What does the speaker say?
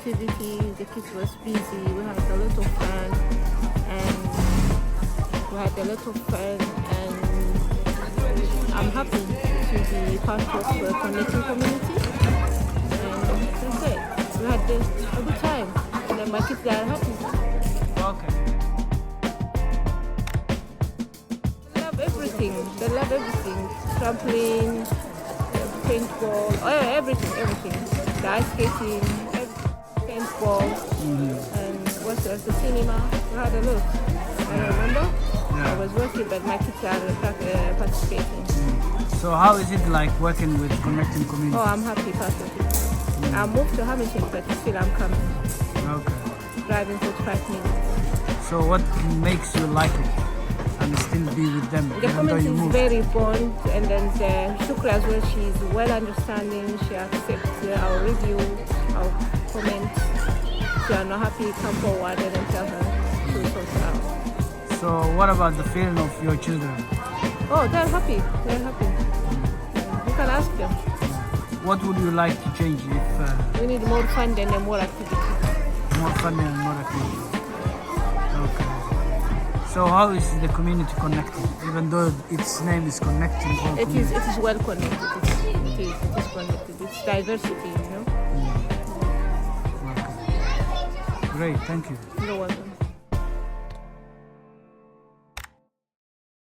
activities. The kids was busy. We had a lot of fun, and I'm happy to be part of the connecting community. And that's it. We had a good time, and then my kids are happy. Okay. They love everything. Trampoline, paintball, everything. The ice skating, paintball, and what's else? The cinema. We had a lot. I remember. Yeah. I was working, but my kids are participating. So how is it like working with connecting community? Oh, I'm happy part of it. I moved to Hamilton, but still I'm coming. Okay. Driving 45 minutes. So what makes you like it and still be with them? The even though community you is moved? very bond, and then the Shukra as well, she's well understanding, she accepts our review, our comments. If you are not happy, come forward and then tell her to sort it out. So what about the feeling of your children? Oh, they're happy. You can ask them. What would you like to change if We need more fun and more activity. more fun and more activity? Okay. So how is the community connected? Even though its name is connecting all It community. is well connected. It is connected. It's diversity, you know. Okay. Great, thank you. You're welcome.